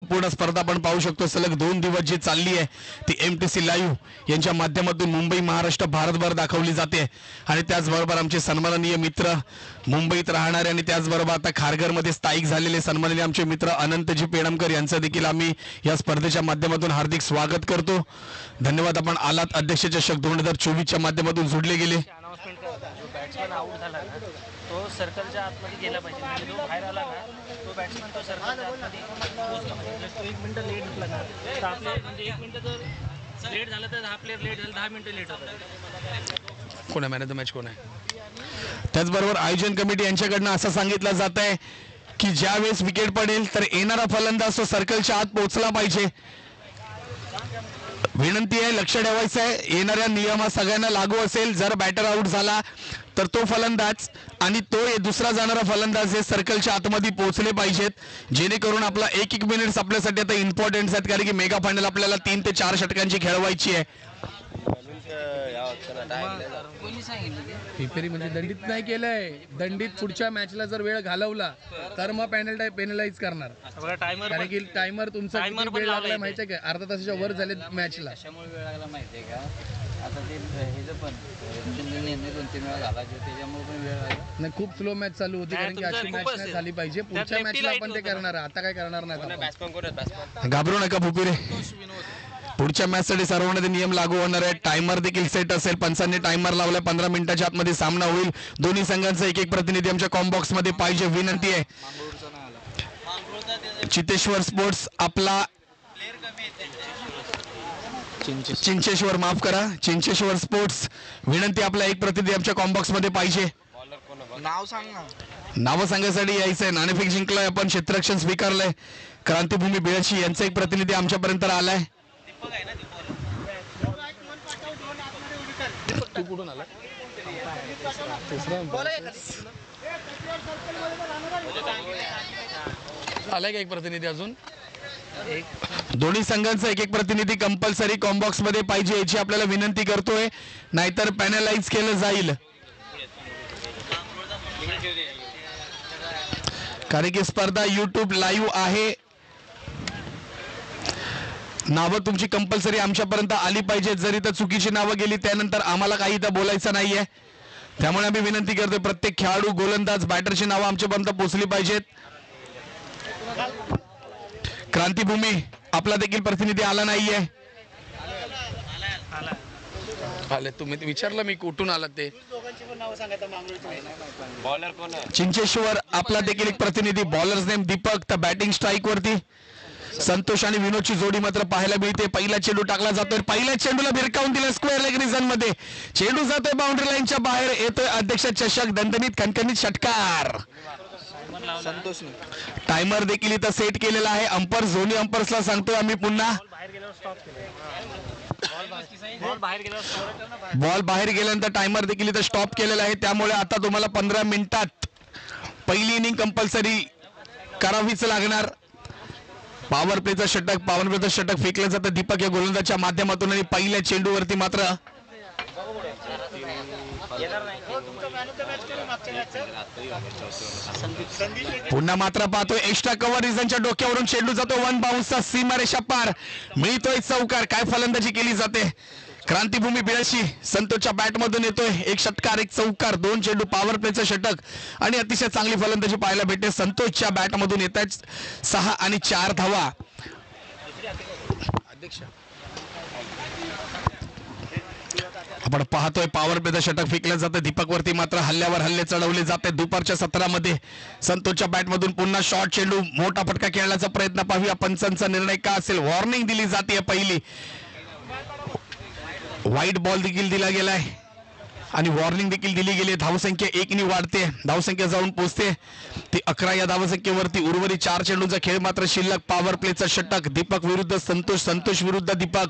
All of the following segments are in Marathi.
पूर्ण स्पर्धा आपण पाहू शकतो. सलग 2 दिवस जी चालली आहे ती MTC लाईव्ह यांच्या माध्यमातून मुंबई, महाराष्ट्र, भारतभर दाखवली जाते. आणि त्याचबरोबर आमचे सन्माननीय मित्र मुंबईत राहणारे आणि त्याचबरोबर आता खारघरमध्ये स्थायिक झालेले सन्माननीय आमचे मित्र अनंतजी पेडमकर यांचं देखील आम्ही या स्पर्धेच्या माध्यमातून हार्दिक स्वागत करतो. धन्यवाद, आपण आलात. अध्यक्ष चषक 2024च्या माध्यमातून जोडले गेले. बॅट्समॅन आउट झाला ना तो सर्कलच्या आतमध्ये गेला पाहिजे. म्हणजे जो बाहेर आला ना तो बॅट्समॅन तो सर्कलच्या आतमध्ये पोहोचला पाहिजे. तो 1 मिनिट लेट उठला ना तर आपले म्हणजे 1 मिनिट जर लेट झालं तर 10 प्लेयर लेट झालं 10 मिनिटं लेट होतात. कोण आहे मॅन ऑफ द मॅच, कोण आहे? त्याचबरोबर आयोजन कमिटी यांच्याकडनं असं सांगितलं जात आहे की ज्या वेळेस विकेट पडेल तर येणारा फलंदाज तो सर्कलच्या आत पोहोचला पाहिजे. विनंती आहे, लक्ष ठेवायचं आहे. येणाऱ्या नियम सगळ्यांना लागू असेल. जर बॅटर आउट झाला तर तो फलंदाज आणि तो दुसरा जाणारा फलंदाज हे सर्कलच्या आतमध्ये पोहोचले पाहिजेत, जेणेकरून आपला 1-1 मिनिट्स आपल्यासाठी आता इम्पॉर्टंट आहेत. कारण की मेगा फायनल आपल्याला 3 ते 4 षटकांची खेळवायची आहे. पिपेरी म्हणजे दंडित नाही केलंय. दंडित पुढच्या मॅचला जर वेळ घालवला तर मग पेनलाइज करणार. कारण की टायमर तुमचा वेळ लागला माहितीये का? अर्धा तासाच्या वर झाले मॅचला. त्यामुळे वेळ लागला माहितीये का? आता ते हे पण 2-3 वेळा झाला त्याच्यामुळे पण वेळ लागला. नाही, खूप स्लो मॅच चालू होती. कारण की अशी मॅच नाही झाली पाहिजे. पुढच्या मॅचला आपण ते करणार. आता काय करणार नाही. घाबरू नका पुपिरे, पुढच्या मॅचसाठी सर्वांना ते नियम लागू होणार आहे. टायमर देखील सेट असेल. पंचांनी टायमर लावलाय. 15 मिनिटाच्या आतमध्ये सामना होईल. दोन्ही संघांचा 1-1 प्रतिनिधी आमच्या कॉम्बॉक्स मध्ये पाहिजे. विनंती आहे, चितेश्वर स्पोर्ट्स आपला चिंचेश्वर, माफ करा, चिंचेश्वर स्पोर्ट्स, विनंती आपला 1 प्रतिनिधी आमच्या कॉम्बॉक्स मध्ये पाहिजे. नाव सांग ना. नावं सांगण्यासाठी यायचंय. नाणेफेक जिंकलाय आपण, क्षेत्ररक्षण स्वीकारलंय. क्रांतिभूमी बेळशी यांचा 1 प्रतिनिधी आमच्यापर्यंत आलाय. तू कुठून आला? आलाय का 1 प्रतिनिधी अजून? दोन्ही संघांचा 1-1 प्रतिनिधी कंपल्सरी कॉम्बॉक्स मध्ये पाहिजे याची आपल्याला विनंती करतोय, नाहीतर पॅनलाइज केलं जाईल. कारण की स्पर्धा YouTube लाईव्ह आहे. नावं तुमची कंपल्सरी आमच्यापर्यंत आली पाहिजेत. जरी तर चुकीची नावं गेली त्यानंतर आम्हाला काही तर बोलायचं नाहीये. त्यामुळे आम्ही विनंती करतोय, प्रत्येक खेळाडू, गोलंदाज, बॅटरची नावं आमच्यापर्यंत पोहोचली पाहिजेत. क्रांतिभूमी आपला देखील प्रतिनिधी आला नाहीये. आले तुम्ही विचारलं मी कुठून आला ते. बॉलर कोण आहे? चिंचेश्वर आपला देखील 1 प्रतिनिधी. Bowlers name Deepak. तर बॅटिंग स्ट्राईक वरती संतोष आणि विनोदची जोडी मात्र पाहायला मिळते. पहिला चेंडू टाकला जातोय. पहिल्या चेंडूला भिरकावून दिला स्क्वेअर लेग रिजन मध्ये. चेंडू जातोय बाउंड्री लाईनच्या बाहेर. येतोय अध्यक्ष चषक, दणदणीत खणखणीत षटकार. संतोष. टायमर देखील इथं सेट केलेला आहे. अंपर, झोनी अंपर्सला सांगतोय आम्ही पुन्हा, बॉल बाहेर गेल्यानंतर टायमर देखील इथं स्टॉप केलेला आहे. त्यामुळे आता तुम्हाला 15 मिनिटात पहिली इनिंग कंपल्सरी करावीच लागणार. पॉवर प्लेचं षटक फेकलं जातं दीपक या गोलंदाजच्या माध्यमातून. आणि पहिल्या चेंडूवरती मात्र पुन्हा मात्र पाहतोय एक्स्ट्रा कव्हर रिझनच्या डोक्यावरून चेंडू जातो. 1 बाउन्सचा सीमारेषा पार. मिळतोय चौकार. काय फलंदाजी केली जाते. क्रांतिभूमी बेळशी संतोषच्या बॅटमधून येतोय 1 षटकार 1 चौकार. 2 चेंडू, पॉवर प्लेचं षटक आणि अतिशय चांगली फलंदाजी पाहायला भेटते. संतोषच्या बॅटमधून येत आहेत 6 आणि 4 धावा. अध्यक्ष आपण पाहतोय पॉवर प्लेचं षटक फेकलं जातं. दीपक वरती मात्र हल्ल्यावर हल्ले चढवले जाते. दुपारच्या सत्रामध्ये संतोषच्या बॅटमधून पुन्हा शॉर्ट चेंडू, मोठा फटका खेळण्याचा प्रयत्न. पाहूया पंचांचा निर्णय का असेल. वॉर्निंग दिली जाते. पहिली व्हाईट बॉल देखील दिला गेलाय आणि वॉर्निंग देखील दिली गेली. धावसंख्या 1 ने वाढते. धावसंख्या जाऊन पोहोचते ती 11 या धावसंख्येवरती. उर्वरित 4 चेंडूंचा खेळ मात्र शिल्लक. पॉवर प्लेचं षटक दीपक विरुद्ध संतोष, संतोष विरुद्ध दीपक.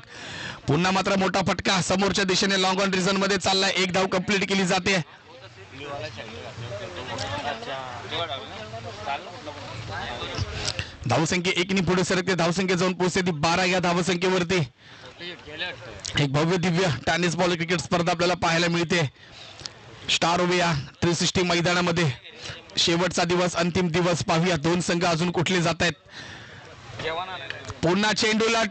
पुन्हा मात्र मोठा फटका समोरच्या दिशेने लॉंग ऑन रिझन मध्ये चाललाय. 1 धाव कंप्लीट केली जाते. धावसंख्या 1 ने पुढे सरकते. धावसंख्या जाऊन पोहोचते ती 12 या धावसंख्येवरती. एक भव्य दिव्य टेनिस बॉल क्रिकेट स्पर्धा आपल्याला पाहायला मिळते. स्टार ओविया 360 मैदानामध्ये शेवटचा दिवस, अंतिम दिवस. पाहूया 2 संघ अजून कुठले जात आहेत. पुन्हा चेंडूला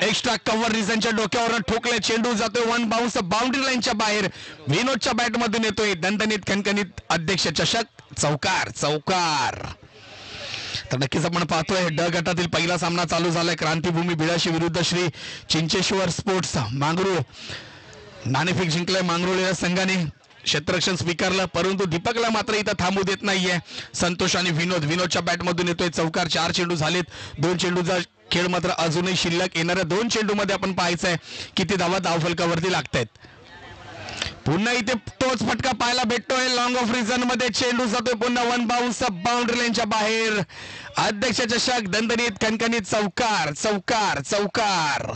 एक्स्ट्रा कव्हर रिझनच्या डोक्यावर ठोकले, चेंडू जातोय वन बाउन्स बाउंड्री लाईनच्या बाहेर, विनोदच्या बॅट मधून येतोय दणदणीत खणखणीत अध्यक्ष चषक, चौकार चौकार. तर नक्कीच आपण पाहतोय ड गटातील पहिला सामना चालू झालाय. क्रांतीभूमी बिळाशी विरुद्ध श्री चिंचेश्वर स्पोर्ट्स मांगरूळ. नाणेफेक जिंकलाय मांगरूळ या संघाने, क्षेत्ररक्षण स्वीकारलं, परंतु दीपकला मात्र इथं थांबू देत नाहीये. संतोष आणि विनोदच्या बॅट मधून येतोय चौकार. 4 चेंडू झालेत, 2 चेंडूचा खेळ मात्र अजूनही शिल्लक. येणाऱ्या 2 चेंडू मध्ये आपण पाहायचंय किती धावा धावफलकावरती लागतायत. पुन्हा इथे तोच फटका पाहायला भेटतोय लॉंग ऑफ रिझन मध्ये, चेंडू जातोय पुन्हा वन बाउन्स बाउंड्री लाईनच्या बाहेर. अध्यक्ष चषक दणदणीत खणखणीत चौकार चौकार चौकार.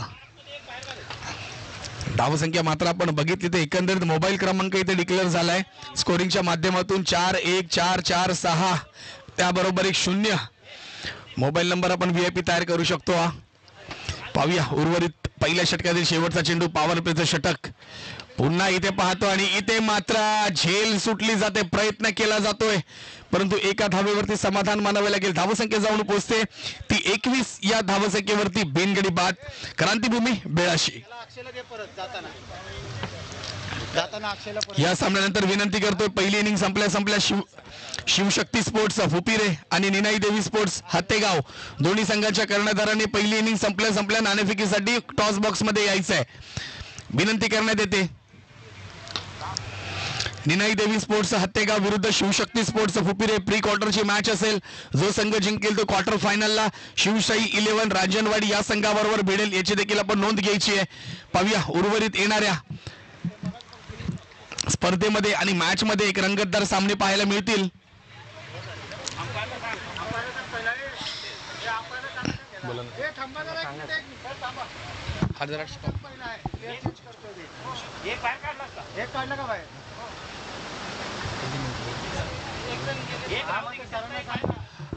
धावसंख्या मात्र आपण बघितली तर एकंदरीत मोबाईल क्रमांक इथे डिक्लेअर झालाय स्कोरिंगच्या माध्यमातून 414446 त्याबरोबर 10 मोबाईल नंबर आपण VIP तयार करू शकतो. हा पाहूया उर्वरित पहिल्या षटकातील शेवटचा चेंडू, पॉवर प्लेचं षटक. पुन्हा इथे पाहतो आणि इथे मात्र झेल सुटली जाते, प्रयत्न केला जातोय परंतु एका धावेवरती समाधान मानावे लागेल. धावसंख्या जाऊन पोहोचते ती 21 या धावसंख्येवरती. बिनगडी बाद क्रांतीभूमी बेळाशी. या सामन्यानंतर विनंती करतोय, पहिली इनिंग संपल्या शिवशक्ती स्पोर्ट्स फुपिरे आणि निनाई देवी स्पोर्ट्स हत्तेगाव दोन्ही संघाच्या कर्णधारांनी पहिली इनिंग संपल्या नाणेफेकीसाठी टॉस बॉक्स मध्ये यायचं आहे. विनंती करण्यात येते. निनाई देवी स्पोर्ट्स हत्तेगाव विरुद्ध शिवशक्ती स्पोर्ट्स फुपिरे प्री क्वार्टरची मॅच असेल. जो संघ जिंकेल तो क्वार्टर फायनलला शिवशाही 11 राजनवाडी या संघाबरोबर भिडेल, याची देखील आपण नोंद घ्यायची आहे. पाहूया उर्वरित येणाऱ्या स्पर्धेमध्ये आणि मॅच मध्ये एक रंगतदार सामने पाहायला मिळतील.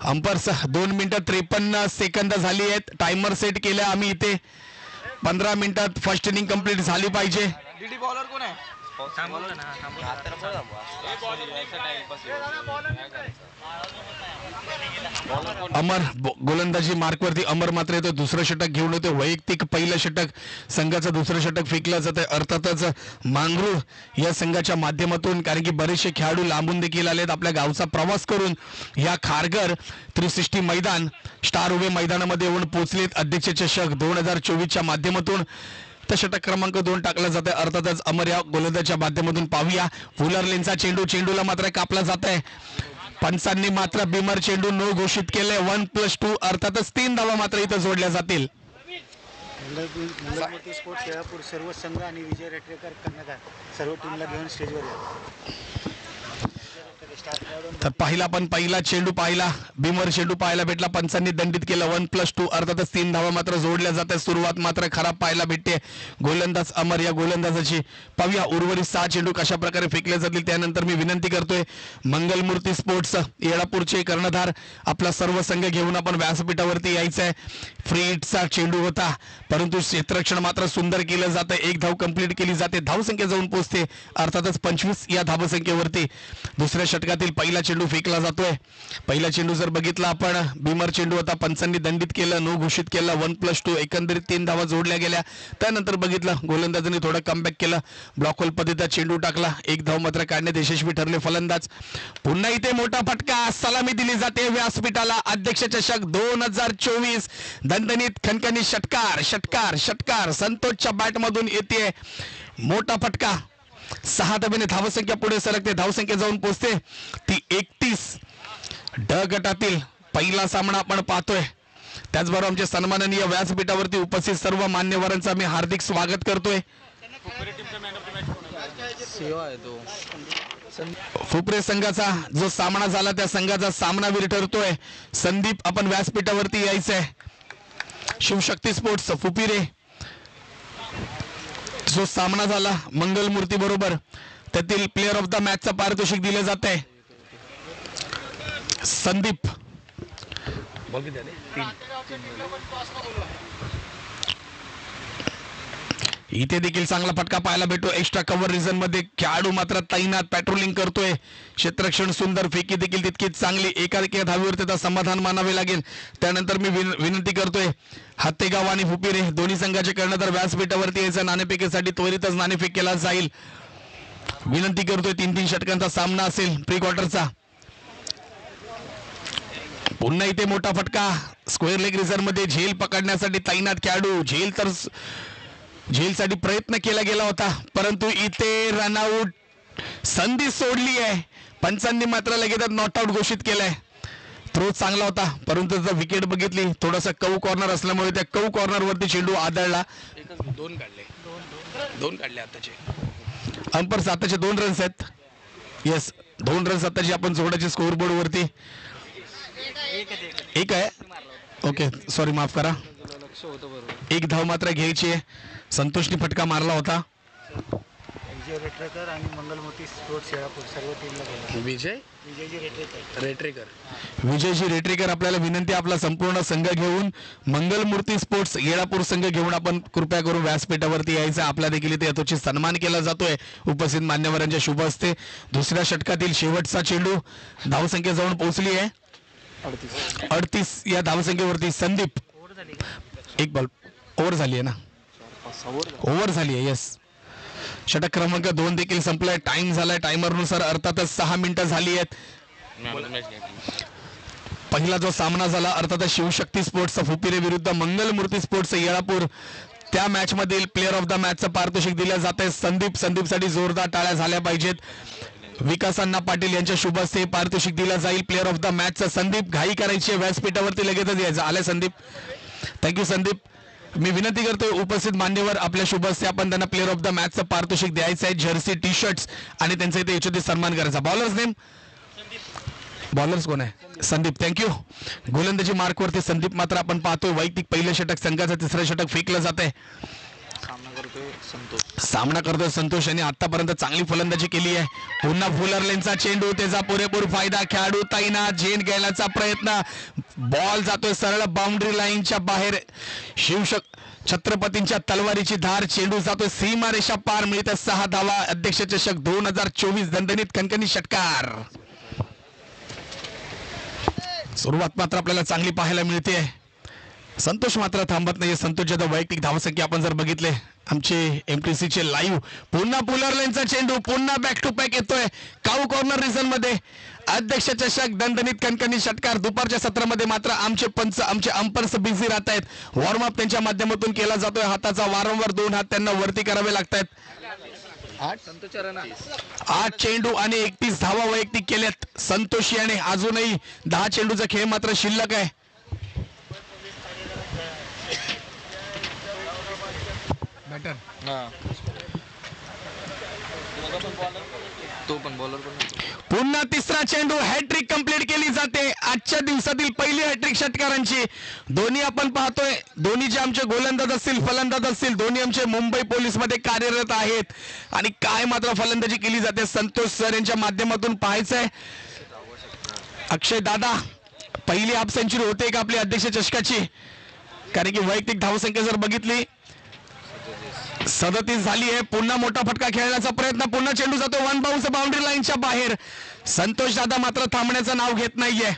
अंपर्स 2 मिनिटं 53 सेकंद झाली आहेत. टायमर सेट केला आम्ही इथे. 15 मिनिटात फर्स्ट इनिंग कंप्लीट झाली पाहिजे. डीडी बॉलर कोण आहे? अमर गोलंदाजी मार्कवरती अमर मात्र येतो, दुसरं षटक घेऊन येतो. वैयक्तिक पहिलं षटक, संघाचं दुसरं षटक फेकलं जातं. अर्थातच मांगरूळ या संघाच्या माध्यमातून, कारण की बरेचसे खेळाडू लांबून देखील आलेत आपल्या गावचा प्रवास करून या खारघर 360 मैदान स्टार उभे मैदानामध्ये येऊन पोहोचलेत. अध्यक्ष चषक 2024च्या माध्यमातून तर षटक क्रमांक 2 टाकला जात आहे. अर्थातच अमर या गोलंदाजच्या माध्यमातून. पाहूया फुलरलेनचा चेंडूला मात्र कापला जात आहे. पंचांनी मात्र बिमर चेंडू नो घोषित केले. 1+2 अर्थातच 3 धावा मात्र इथं जोडल्या जातील. स्पोर्ट्स खेळापूर सर्व संघ आणि विजय रेटरेकर कर्णधार सर्व टीमला घेऊन स्टेजवर या. तर पहिला चेंडू पाहिला, बिमर चेंडू पाहायला भेटला, पंचांनी दंडित केलं. 1+2 अर्थातच 3 धावा मात्र जोडल्या जातात. सुरुवात मात्र खराब पाहायला भेटते गोलंदाज अमर या गोलंदाजाची. पाहूया उर्वरित 6 चेंडू कशा प्रकारे फेकले जातील. त्यानंतर मी विनंती करतोय मंगलमूर्ती स्पोर्ट्स येळापूरचे कर्णधार आपला सर्व संघ घेऊन आपण व्यासपीठावरती यायचं आहे. फ्री हिटचा चेंडू होता परंतु क्षेत्ररक्षण मात्र सुंदर केलं जातं. 1 धाव कंप्लीट केली जाते. धावसंख्या जाऊन पोहोचते अर्थातच 25 या धावसंख्येवरती. दुसऱ्या षटकातील पहिला चेंडू फेकला जातोय. पहिला चेंडू जर बघितला आपण, बिमर चेंडू होता, पंचांनी दंडित केलं, नो घोषित केलं. 1+2 एकंदरीत 3 धावा जोडल्या गेल्या. त्यानंतर बघितलं गोलंदाजांनी थोडं कमबॅक केलं, ब्लॉक होल पद्धतीचा चेंडू टाकला. 1 धाव मात्र काढण्यात यशस्वी ठरले फलंदाज. पुन्हा इथे मोठा फटका, सलामी दिली जाते व्यासपीठाला. अध्यक्ष चषक 2024 दणदणीत खणखणीत षटकार संतोषच्या बॅट मधून येते. मोठा फटका. 6 धावेने धावसंख्या पुढे सरकते. धावसंख्या जाऊन पोहोचते ती 31. ड गटातील पहिला सामना आपण पाहतोय. त्याचबरोबर आमच्या सन्माननीय व्यासपीठावरती उपस्थित सर्व मान्यवरांचा मी हार्दिक स्वागत करतोय. फुपरे संघाचा जो सामना झाला त्या संघाचा सामनावीर ठरतोय संदीप. आपण व्यासपीठावरती यायचंय. शिवशक्ती स्पोर्ट्स फुपिरे जो सामना झाला मंगलमूर्ती बरोबर, त्यातील प्लेअर ऑफ द मॅचचा पारितोषिक दिले जात आहे संदीप. इथे देखील चांगला फटका पाहायला भेटतो एक्स्ट्रा कव्हर रिझन मध्ये. खेळाडू मात्र तैनात पेट्रोलिंग करतोय. क्षेत्ररक्षण सुंदर, फेकी देखील तितकीच चांगली. एका धावीवर त्याचा समाधान मानावे लागेल. त्यानंतर मी विनंती करतोय हत्तेगाव आणि फुपिरे दोन्ही संघाचे कर्णधार व्यासपीठावरती यायचं. नाणेफेकीसाठी त्वरितच नाणेफेक केला जाईल. विनंती करतोय 3-3 षटकांचा सामना असेल प्री क्वार्टरचा. पुन्हा इथे मोठा फटका स्क्वेअर लेग रिझन मध्ये. झेल पकडण्यासाठी तैनात खेळाडू. झेलसाठी प्रयत्न केला गेला होता परंतु इथे रनआउट संधी सोडली आहे. पंचांनी मात्र लगेच नॉट आउट घोषित केलाय. थ्रो चांगला होता परंतु जर विकेट बघितली थोडासा कऊ कॉर्नर असल्यामुळे त्या कऊ कॉर्नर वरती चेंडू आदळला. दोन काढले आताचे अंपर्स. आताचे 2 रन्स आहेत. येस 2 रन्स आताचे आपण जोडायचे स्कोअर बोर्ड वरती. एक आहे. ओके सॉरी माफ करा. एक धाव मात्र घ्यायची आहे. संतोषने फटका मारला होता. विजय रेटरेकर आणि मंगलमूर्ती स्पोर्ट्स येळापूर सर्व टीमला बोला. विजयजी रेटरेकर आपल्याला विनंती आपला संपूर्ण संघ घेऊन मंगलमूर्ती स्पोर्ट्स येळापूर संघ घेऊन आपण कृपया करून व्यासपीठावरती यायचं. आपला देखील इथे यथोचित सन्मान केला जातोय उपस्थित मान्यवरांच्या शुभ हस्ते. दुसऱ्या षटकातील शेवटचा चेंडू धावसंख्या जाऊन पोहोचली आहे 38 या धावसंख्येवरती. संदीप एक बॉल ओव्हर झाली आहे ना. ओव्हर झाली आहे. येस षटक क्रमांक 2 देखील संपलाय. टाइम झालाय. टायमरनुसार अर्थातच 6 मिनिटं झाली आहेत. पहिला जो सामना झाला अर्थातच शिवशक्ती स्पोर्ट्सचा फुपिरे विरुद्ध मंगलमूर्ती स्पोर्ट्स येळापूर. त्या मॅच मधील प्लेअर ऑफ द मॅचचं पारितोषिक दिलं जात आहे संदीपसाठी जोरदार टाळ्या झाल्या पाहिजेत. विकास अण्णा पाटील यांच्या शुभ हस्ते पारितोषिक दिलं जाईल प्लेअर ऑफ द मॅचचं. संदीप घाई करायची व्यासपीठावरती लगेचच यायचं. आलाय संदीप. थँक्यू संदीप. मी विनंती करतोय उपस्थित मान्यवर आपल्या शुभ हस्ते आपण त्यांना प्लेअर ऑफ द मॅचचं पारितोषिक द्यायचं आहे. जर्सी टी शर्ट्स आणि त्यांचा इथे यशोचित सन्मान करायचा. बॉलर्स नेम बॉलर्स कोण आहे? संदीप. थँक्यू. गोलंदाजी मार्कवरती संदीप मात्र आपण पाहतोय वैयक्तिक पहिलं षटक संघाचं तिसरं षटक फेकलं जात आहे. सामना करतोय संतोष यांनी आतापर्यंत चांगली फलंदाजी केली आहे. पुन्हा फुलरलेनचा चेंडू त्याचा पुरेपूर फायदा. खेळाडू तैनात. झेल घ्यायचा प्रयत्न. बॉल जातोय सरळ बाउंड्री लाईनच्या बाहेर. छत्रपतींच्या तलवारीची धार. चेंडू जातोय सीमारेषा पार. मिळते 6 धावा. अध्यक्ष चषक 2024 दणदणीत खणखणीत षटकार. सुरुवात मात्र आपल्याला चांगली पाहायला मिळते. संतोष मात्र थांबत नाही. संतोषच्या वैयक्तिक धावसंख्या आपण जर बघितले आमचे MTC चे लाईव्ह. पुन्हा पुलरलेनचा चेंडू. पुन्हा बॅक टू बॅक येतोय काऊ कॉर्नर रिझन मध्ये. अध्यक्ष चषक दणदणीत कणकणी षटकार. दुपारच्या सत्रामध्ये मात्र आमचे पंच आमचे अंपर्स बिझी राहत आहेत. वॉर्मअप त्यांच्या माध्यमातून केला जातोय. हाताचा वारंवार 2 हात त्यांना वरती करावे लागतात. 8 चेंडू आणि 31 धावा वैयक्तिक केल्यात संतोष याने. अजूनही 10 चेंडूचा खेळ मात्र शिल्लक आहे. तो पण बॉलर पुन्हा तिसरा चेंडू. हॅट्रिक कंप्लीट केली जाते आजच्या दिवसातील पहिली हॅट्रिक षटकारांची. दोन्ही आपण पाहतोय दोन्ही जे आमचे गोलंदाज असतील फलंदाज असतील दोन्ही आमचे मुंबई पोलीस मध्ये कार्यरत आहेत. आणि काय मात्र फलंदाजी केली जाते संतोष सर यांच्या माध्यमातून पाहायचंय. अक्षय दादा पहिली हाफ सेंचुरी होते का आपली अध्यक्ष चषकाची? कारण की वैयक्तिक धावसंख्या जर बघितली 37 झाली आहे. पुन्हा मोठा फटका खेळण्याचा प्रयत्न. पुन्हा चेंडू जातो वन बाउन्स बाउंड्री लाईनच्या बाहेर. संतोष दादा मात्र थांबण्याचं नाव घेत नाहीये.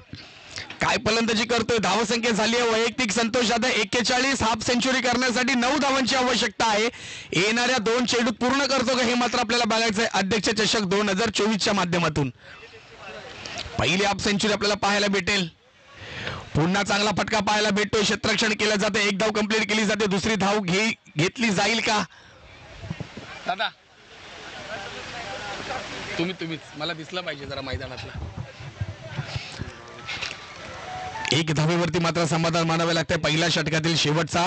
काय फलंदाजी करतोय. धावसंख्या झाली आहे वैयक्तिक संतोष दादा 41. हाफ सेंचुरी करण्यासाठी 9 धावांची आवश्यकता आहे. येणाऱ्या 2 चेंडूत पूर्ण करतो का हे मात्र आपल्याला बघायचं आहे अध्यक्ष चषक 2024च्या माध्यमातून. पहिली हाफ सेंचुरी आपल्याला पाहायला भेटेल. पुन्हा चांगला फटका पाहायला भेटतोय. क्षेत्ररक्षण केलं जाते. 1 धाव कंप्लीट केली जाते. दुसरी धाव घेतली जाईल का? दादा तुम्हीच मला दिसलं पाहिजे जरा मैदानातला. 1 धावेवरती मात्र समाधान मानावे लागते. पहिल्या षटकातील शेवटचा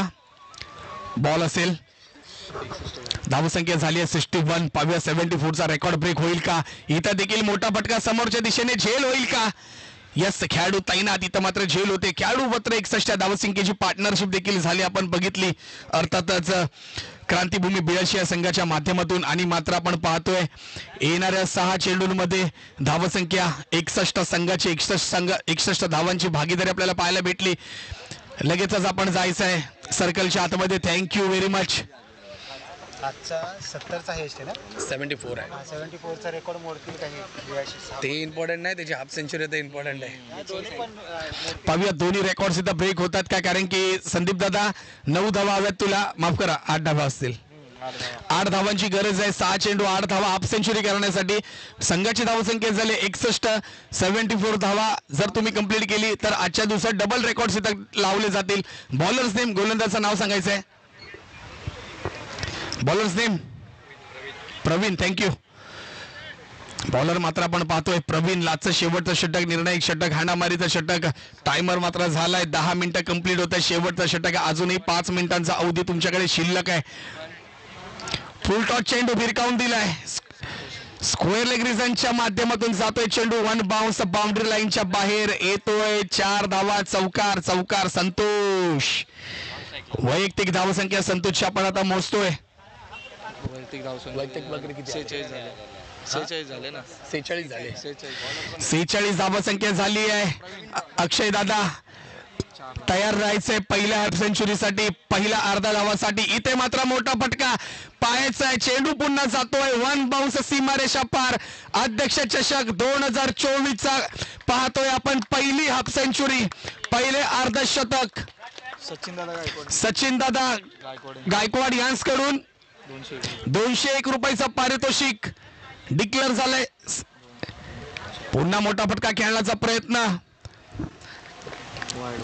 बॉल असेल. धावसंख्या झाली आहे 61. पाहूया 74 चा रेकॉर्ड ब्रेक होईल का? इथं देखील मोठा फटका समोरच्या दिशेने. झेल होईल का? यस खेळाडू तैनात. इथं मात्र झेल होते. खेळाडू मात्र 61 धावसंख्येची पार्टनरशिप देखील झाली आपण बघितली अर्थातच क्रांतिभूमी बिळशी या संघाच्या माध्यमातून. आणि मात्र आपण पाहतोय येणाऱ्या 6 चेंडूंमध्ये धावसंख्या 61 संघाची 61 धावांची भागीदारी आपल्याला पाहायला भेटली. लगेचच आपण जायचं आहे सर्कलच्या आतमध्ये. Thank you very much. आजचा 70चा हेस्ट आहे ना 74 आहे. 74चा रेकॉर्ड मोडतील काही 82. ते इम्पॉर्टंट नाही, त्याची हाफ सेंचुरी ते इम्पॉर्टंट आहे. दोन्ही पण पाहूया दोन्ही रेकॉर्ड सुद्धा ब्रेक होतात का, कारण की संदीप दादा 9 धावा हव्यात तुला, माफ करा 8 धावा असतील. 8 धावांची गरज आहे. 6 चेंडू 8 धावा हाफ सेंचुरी करण्यासाठी. संघाची धावसंख्या झाली 61. 74 धावा जर तुम्ही कंप्लीट केली तर आजच्या दिवसात डबल रेकॉर्ड इथं लावले जातील. बॉलर्स नेम, गोलंदाजाचं नाव सांगायचं आहे. Bowlers name Praveen, thank you. Bowler मात्र आपण पाहतोय प्रवीण लाचचं शेवटचं षटक, निर्णायक षटक, हाणामारीचं षटक. टायमर मात्र झालाय, 10 मिनिटं कंप्लीट होत आहे. शेवटचं षटक, अजूनही 5 मिनिटांचा अवधी तुमच्याकडे शिल्लक आहे. फुल टॉस चेंडू भिरकावून दिलाय. स्क्वेअर लेग रिझनच्या माध्यमातून जातोय चेंडू, 1 बाउन्स बाउंड्री लाईनच्या बाहेर येतोय. 4 धावा, चौकार चौकार. संतोष वैयक्तिक धावसंख्या संतोषची आपण आता मोजतोय. वैयक्तिक धावसंख्या वैयक्तिक वगैरे किती? 46 झाले. 46 झाले ना. 46 झाले. 46 धावसंख्या झाली आहे. अक्षय दादा तयार राहायचंय पहिल्या हाफ सेंचुरीसाठी, पहिल्या अर्धा धावासाठी. इथे मात्र मोठा फटका पाहायचा आहे. चेंडू पुन्हा जातोय 1 बाउन्स सीमारेषा पार. अध्यक्ष चषक 2024चा पाहतोय आपण. पहिली हाफ सेंचुरी, पहिले अर्धशतक सचिन दादा गायकवाड यांच्याकडून 201 रुपयाचं पारितोषिक डिक्लेअर झालंय. पुन्हा मोठा फटका खेळण्याचा प्रयत्न.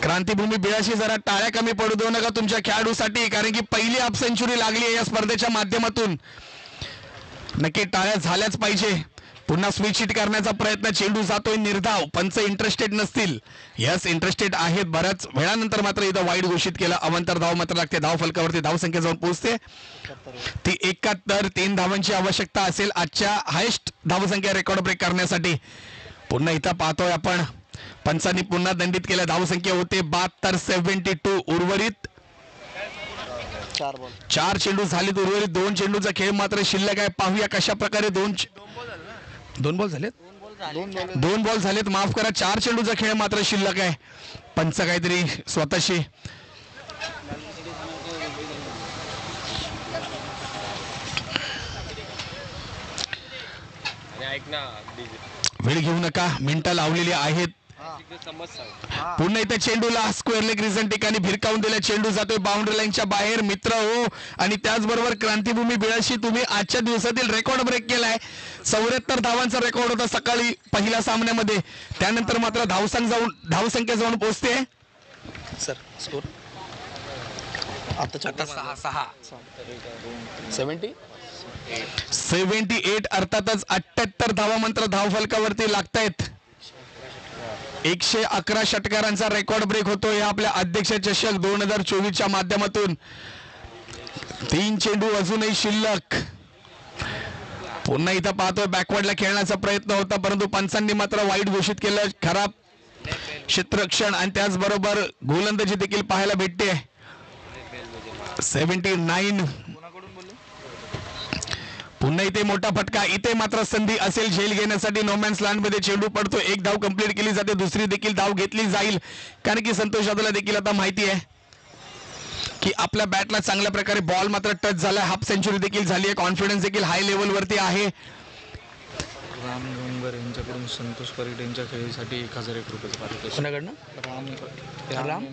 क्रांतीभूमी बिळाशी जरा टाळ्या कमी पडू देऊ नका तुमच्या खेळाडूसाठी, कारण की पहिली हाफ सेंचुरी लागली आहे या स्पर्धेच्या माध्यमातून. नक्की टाळ्या झाल्याच पाहिजे. पुन्हा स्विच हिट करण्याचा प्रयत्न. चेंडू जातोय निर्धाव. पंच इंटरेस्टेड नसतील. यस, इंटरेस्टेड आहेत. बऱ्याच वेळानंतर मात्र इथं वाईट घोषित केलं. अवंतर धाव मात्र लागते. धाव फलकावरती धावसंख्या जाऊन पोहोचते ती 71. 3 धावांची आवश्यकता असेल आजच्या हायेस्ट धावसंख्या रेकॉर्ड ब्रेक करण्यासाठी. पुन्हा इथं पाहतोय आपण पंचांनी पुन्हा दंडित केल्या. धावसंख्या होते 72. 72. उर्वरित 4 चेंडू झालेत. उर्वरित 2 चेंडूचा खेळ मात्र शिल्लक आहे. पाहूया कशा प्रकारे 2 बॉल झालेत. 2 बॉल झालेत, माफ करा. 4 चेंडूचा खेळ मात्र शिल्लक आहे. पंच काहीतरी स्वतःशी वेळ घेऊ नका. मिनिटं लावलेली आहेत. पुन्हा इथे चेंडूला स्क्वेअर लेग रिझन ठिकाणी भिरकावून दिला. चेंडू जातोय बाउंड्री लाईनच्या बाहेर मित्र हो. आणि त्याचबरोबर क्रांतीभूमी बिळाशी तुम्ही आजच्या दिवसातील रेकॉर्ड ब्रेक केलाय. 74 धावांचा रेकॉर्ड होता सकाळी पहिल्या सामन्यामध्ये. त्यानंतर मात्र धावसंख्या जाऊन पोहोचते सर स्कोर आता 78. अर्थातच 78 धावा मात्र धाव फलकावरती लागतायत. 111 षटकारांचा रेकॉर्ड ब्रेक होतोय आपल्या अध्यक्ष चषक 2024च्या माध्यमातून. 3 चेंडू अजूनही शिल्लक. पुन्हा इथं पाहतोय बॅकवर्डला खेळण्याचा प्रयत्न होता, परंतु पंचांनी मात्र वाईट घोषित केलं. खराब क्षेत्ररक्षण आणि त्याचबरोबर गोलंदाजी देखील पाहायला भेटते. 79. पुन्हा इथे मोठा फटका. इथे मात्र संधी असेल झेल घेण्यासाठी. नोमॅन्स लँड मध्ये चेंडू पडतो. 1 धाव कंप्लीट केली जाते. दुसरी देखील धाव घेतली जाईल, कारण की संतोष यादवला देखील आता माहिती आहे की आपल्या बॅटला चांगल्या प्रकारे बॉल मात्र टच झाला. हाफ सेंचुरी देखील झाली आहे. कॉन्फिडन्स देखील हाय लेवल वरती आहे. राम यमगर यांच्याकडून संतोष परिड यांच्या खेळीसाठी 1001 रुपयाचं पारितोषिक. कोणाकडनं? राम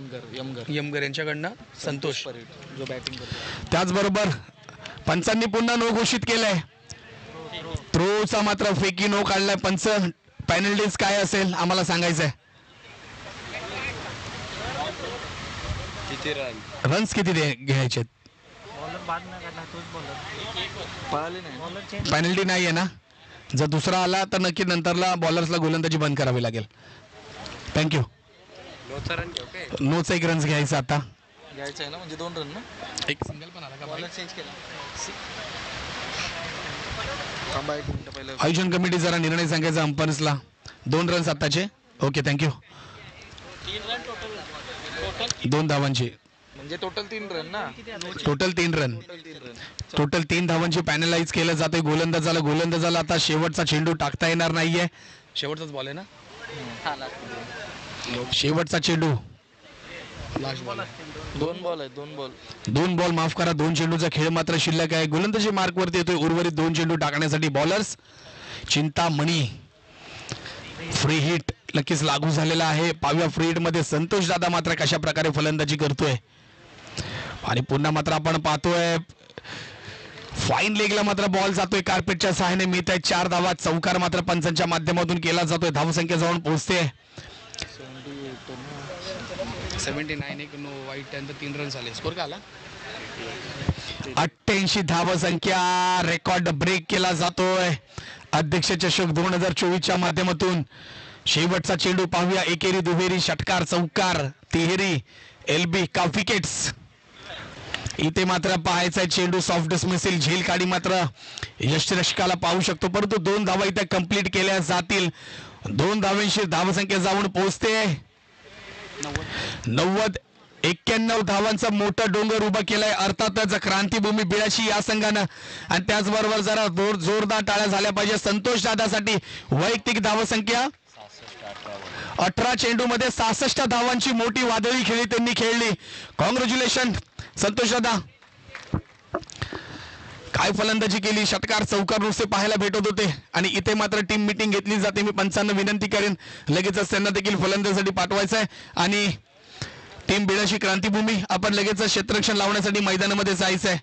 यमगर यांच्याकडनं संतोष परिड जो बॅटिंग करतो. त्याचबरोबर पंचांनी पुन्हा नो घोषित केलंय. थ्रोचा मात्र फेकी नो काढलाय. पंच पेनल्टीज काय असेल आम्हाला सांगायचंय. किती रन? रन्स किती घ्यायचे? बॉलर बाद नाही करणार, तोच बॉलर पळाले नाही. Bowler change. पेनल्टी नाहीये ना? जर दुसरा आला तर नक्की नंतरला बॉलर्सला गोलंदाजी बंद करावी लागेल. थँक्यू. नोच 1 रन्स घ्यायचा आता. घ्यायचं आहे ना, म्हणजे 2 रन ना. एक सिंगल पण आला का? बॉलर चेंज केला. थांबा 1 मिनिट पहिलं. आयोजन कमिटी जरा निर्णय सांगायचा अंपायर्सला. 2 रन्स आताचे. Okay, thank you. 2 धावांची म्हणजे टोटल 3 रन ना. Total 3 run. टोटल 3 धावांची पॅनलाइज केलं जाते गोलंदाजाला आता शेवटचा चेंडू टाकता येणार नाहीये. शेवटचाच बॉल आहे ना. शेवटचा चेंडू लास्ट बॉल 2 बॉल आहेत 2 बॉल. 2 बॉल माफ करा, 2 चेंडूचा खेळ मात्र शिल्लक आहे. गोलंदाजी मार्कवरती येतोय. उर्वरित 2 चेंडू टाकण्यासाठी बॉलर्स चिंतामणी. फ्री हिट नक्कीच लागू झालेला आहे. 5व्या फ्री हिट मध्ये संतोष दादा मात्र कशा प्रकारे फलंदाजी करतोय आणि पुन्हा मात्र आपण पाहतोय फाईन लेगला मात्र बॉल जातोय. कार्पेटच्या सहाय्याने मिळत आहे 4 धावा. चौकार मात्र पंचांच्या माध्यमातून केला जातोय. धावसंख्या जाऊन पोहोचते 79. एक नो वाईट, त्यानंतर 3 रन झाले. स्कोर का आला? 88 धावसंख्या. रेकॉर्ड ब्रेक केला जातोय अध्यक्ष चषक 2024च्या माध्यमातून. शेवटचा चेंडू पाहूया. एकेरी दुहेरी षटकार चौकार तिहेरी LB का विकेट्स. इथे मात्र पाहायचा चेंडू सॉफ्ट डिस्मिसिल झेल काढी मात्र यष्टिरक्षकाला पाहू शकतो, परंतु 2 धावा इथे कंप्लीट केल्या जातील. 2 धावांशी धावसंख्या जाऊन पोहोचते 91 धावांचा मोठा डोंगर उभा केलाय. अर्थातच क्रांतीभूमी बिळाशी या संघानं आणि त्याचबरोबर जरा जोरदार टाळ्या झाल्या पाहिजे संतोष दादासाठी. वैयक्तिक धावसंख्या 18 चेंडूमध्ये 66 धावांची मोठी वादळी खेळी त्यांनी खेळली. कॉंग्रॅच्युलेशन संतोष दादा. काय फलंदाजी केली. षटकार चौकार नुसते पाहायला भेटत होते आणि इथे मात्र टीम मीटिंग घेतली जाते. मी पंचांना विनंती करेन लगेचच त्यांना देखील फलंदाजीसाठी पाठवायचं आहे आणि टीम बिळाशी क्रांतीभूमी आपण लगेच क्षेत्ररक्षण लावण्यासाठी मैदानामध्ये जायचं आहे.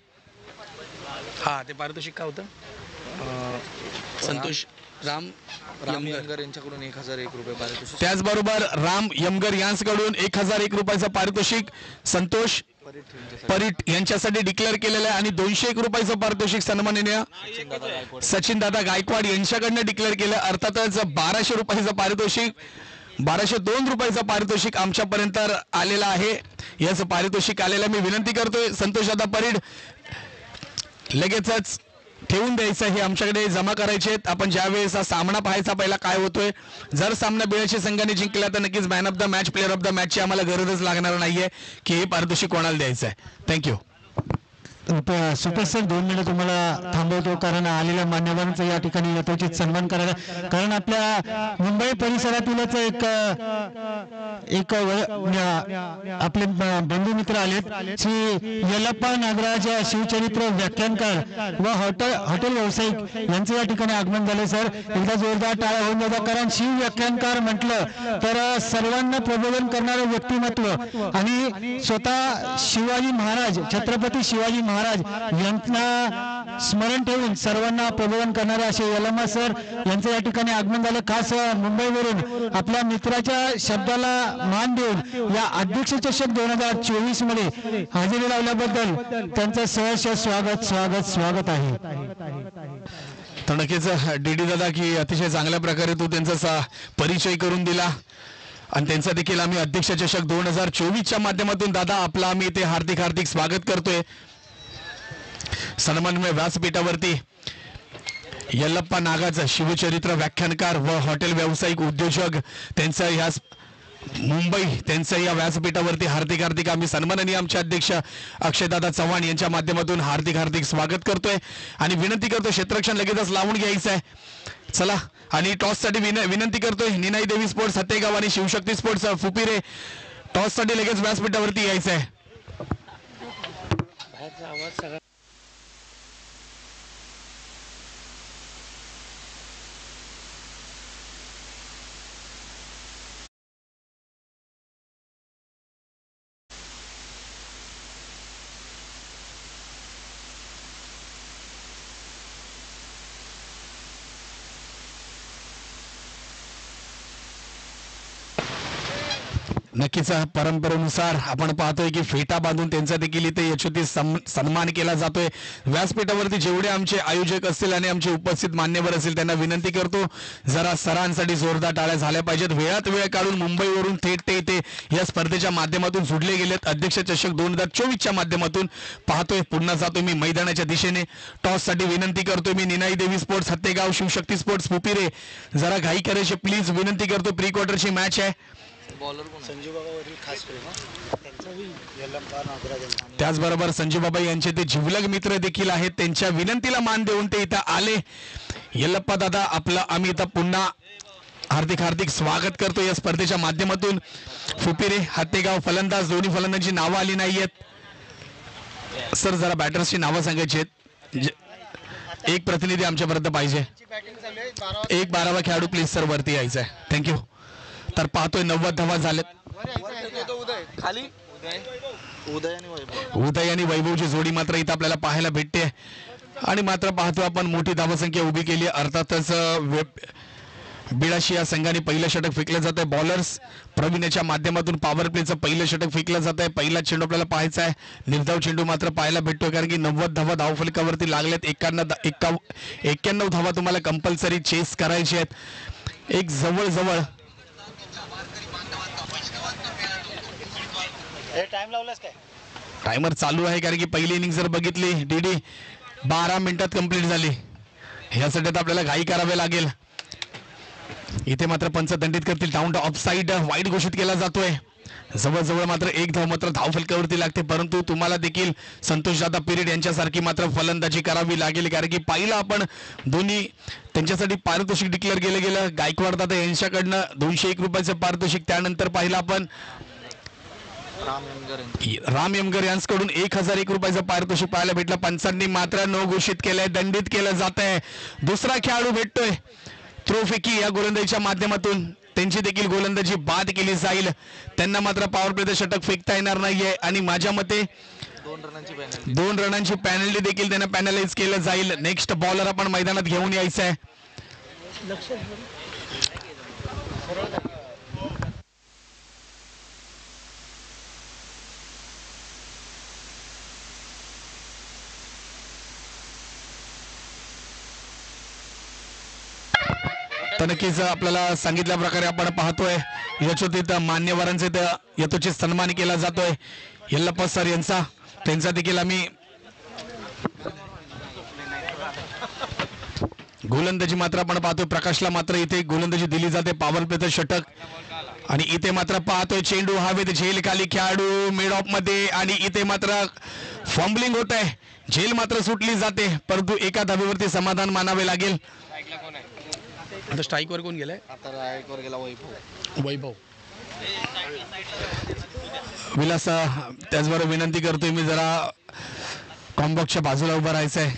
हा ते पारितोषिक काय होतं? संतोष राम यमगर यांच्याकडून 1001 रुपये पारितोषिक. त्याचबरोबर राम यमगर यांच्याकडून 1001 रुपयाचं पारितोषिक संतोष परीट यांच्यासाठी डिक्लेअर केलेलं आहे आणि 201 रुपयाचं पारितोषिक सन्माननीय सचिन दादा गायकवाड यांच्याकडनं डिक्लेअर केलं. अर्थातच 1200 रुपयाचं पारितोषिक 1202 रुपयाचं पारितोषिक आमच्यापर्यंत आलेलं आहे. याचं पारितोषिक आलेलं मी विनंती करतोय संतोष दादा परीड लगेचच ठेवून द्यायचं हे आमच्याकडे जमा करायचे. आपण ज्यावेळेस हा सामना पाहायचा पहिला काय होतोय. जर सामना बिळाशी संघाने जिंकला तर नक्कीच man of the match player of the मॅचची आम्हाला गरजच लागणार नाहीये की हे पारितोषिक कोणाला द्यायचं आहे. थँक्यू. सुपर सर 2 मिनिट तुम्हाला थांबवतो कारण आलेल्या मान्यवरांचा या ठिकाणी यथोचित सन्मान करायला, कारण आपल्या मुंबई परिसरातीलच एक आपले बंधू मित्र आलेत. श्री यल्लप्पा नागराज शिवचरित्र व्याख्यानकार व हॉटेल व्यावसायिक यांचं या ठिकाणी आगमन झाले. सर एकदा जोरदार टाळ्या होऊन जातात, कारण शिव व्याख्यानकार म्हटलं तर सर्वांना प्रबोधन करणारे व्यक्तिमत्व आणि स्वतः शिवाजी महाराज छत्रपती शिवाजी महाराज यांना स्मरण ठेवून सर्वांना प्रबोधन करणारे असे यल्लम्मा सर यांचं या ठिकाणी आगमन झालं. खास मुंबईवरून आपल्या मित्राच्या शब्दाला मान देऊन या अध्यक्ष चषक 2024 मध्ये हजेरी लावल्याबद्दल त्यांचं सहर्ष स्वागत स्वागत स्वागत आहे. तर नक्कीच डीडी दादा की अतिशय चांगल्या प्रकारे तू त्यांचा परिचय करून दिला आणि त्यांचा देखील आम्ही अध्यक्ष चषक 2024च्या माध्यमातून दादा आपला आम्ही इथे हार्दिक हार्दिक स्वागत करतोय. सन्माननीय व्यासपीठावरती यल्लप्पा नागाचं शिवचरित्र व्याख्यानकार व हॉटेल व्यावसायिक उद्योजक त्यांचं या मुंबई त्यांचं या व्यासपीठावरती हार्दिक हार्दिक आम्ही सन्माननीय आमचे अध्यक्ष अक्षयदादा चव्हाण यांच्या माध्यमातून हार्दिक हार्दिक स्वागत करतोय आणि विनंती करतोय क्षेत्ररक्षण लगेचच लावून घ्यायचं आहे. चला आणि टॉससाठी विनंती करतोय निनाई देवी स्पोर्ट्स हत्तेगाव आणि शिवशक्ती स्पोर्ट्स फुपिरे टॉससाठी लगेच व्यासपीठावरती यायचं आहे. नक्कीच परंपरेनुसार आपण पाहतोय की फेटा बांधून त्यांचा देखील इथे यशोती सन्मान केला जातोय. व्यासपीठावरती जेवढे आमचे आयोजक असतील आणि आमचे उपस्थित मान्यवर असतील त्यांना विनंती करतो जरा सरांसाठी जोरदार टाळ्या झाल्या पाहिजेत. वेळात वेळ काढून मुंबईवरून थेट ते इथे या स्पर्धेच्या माध्यमातून जुडले गेलेत. अध्यक्ष चषक 2024च्या माध्यमातून पाहतोय. पुन्हा जातो मी मैदानाच्या दिशेने. टॉससाठी विनंती करतोय मी निनाई देवी स्पोर्ट्स हत्तेगाव शिवशक्ती स्पोर्ट्स फुपिरे जरा घाई करायची प्लीज विनंती करतो. प्री क्वार्टरची मॅच आहे. संजू बाबावरील खास प्रेम त्यांचाही यल्लप्पा नागराज यांना त्याचबरोबर संजू बाबा यांचे ते जिवलग मित्र देखील आहेत. त्यांच्या विनंतीला मान देऊन ते इथं आले. यल्लप्पा दादा आपलं आम्ही इथं पुन्हा हार्दिक हार्दिक स्वागत करतो या स्पर्धेच्या माध्यमातून. फुपिरे हत्तेगाव फलंदाज, दोन्ही फलंदाजांची नावं आली नाहीयेत. सर जरा बॅटर्सची नावं सांगायची आहेत. एक प्रतिनिधी आमच्यापर्यंत पाहिजे. एक 12वा खेळाडू प्लीज सर वरती यायचा आहे. थँक्यू. तर पाहतोय 90 धावा झालेत. उदय आणि वैभवची जोडी मात्र इथं आपल्याला पाहायला भेटते. आणि मात्र पाहतो आपण मोठी धावसंख्या उभी केली. अर्थातच बिळाशी या संघाने पहिलं षटक फेकलं जात आहे. बॉलर्स प्रवीणच्या माध्यमातून पॉवर प्लेचं पहिलं षटक फेकलं जात आहे. पहिला चेंडू आपल्याला पाहायचा आहे. निर्धाव चेंडू मात्र पाहायला भेटतोय कारण की 90 धावा धावफलकावरती लागलेत. 91 धावा तुम्हाला कंपल्सरी चेस करायचे आहेत. एक जवळ टाइम लावलास काय? टायमर चालू आहे कारण की पहिली इनिंग जर बघितली डीडी 12 मिनिटात कंप्लीट झाली. ह्यासाठी आता आपल्याला घाई करावी लागेल. इथे मात्र पंच दंडित करतील. डाऊन ऑफ साईड वाईड घोषित केला जातोय. जवळ मात्र एक धाव मात्र धावफलकावरती लागते. परंतु तुम्हाला देखील संतोषदादा पिरियड यांच्यासारखी मात्र फलंदाजी करावी लागेल कारण की पाहिलं आपण दोन्ही त्यांच्यासाठी पारितोषिक डिक्लेअर गेलं. गायकवाड दादा यांच्याकडनं 201 रुपयाचं पारितोषिक. त्यानंतर पाहिलं आपण राम यमगर यांच्याकडून 1001 रुपयाचं पारितोषिक पाहायला भेटलं. पंचांनी मात्र न घोषित केलंय. दंडित केलं जात आहे. दुसरा खेळाडू भेटतोय थ्रोफेकी या गोलंदाजीच्या माध्यमातून. त्यांची देखील गोलंदाजी बाद केली जाईल. त्यांना मात्र पॉवर प्लेचं षटक फेकता येणार नाहीये आणि माझ्या मते 2 रनांची पॅनल्टी देखील त्यांना पॅनलाइज केलं जाईल. नेक्स्ट बॉलर आपण मैदानात घेऊन यायचं आहे. तर नक्कीच आपल्याला सांगितल्या प्रकारे आपण पाहतोय यशोतीत मान्यवरांचे यथोचित सन्मान केला जातोय. यल्लप्पा सर यांचा त्यांचा देखील आम्ही गोलंदाजी मात्र आपण पाहतोय. प्रकाशला मात्र इथे गोलंदाजी दिली जाते. पॉवर प्लेचं षटक आणि इथे मात्र पाहतोय चेंडू हवेत झेल खाली खेळाडू मिड ऑफ मध्ये आणि इथे मात्र फॉम्बलिंग होत आहे. झेल मात्र सुटली जाते परंतु एका धावेवरती समाधान मानावे लागेल. आता स्ट्राईक वर कोण गेलाय? आता रायकवर गेला वैभव. विलास त्याचबरोबर विनंती करतोय मी जरा कॉम्बॉक्सच्या बाजूला उभं राहायचंय.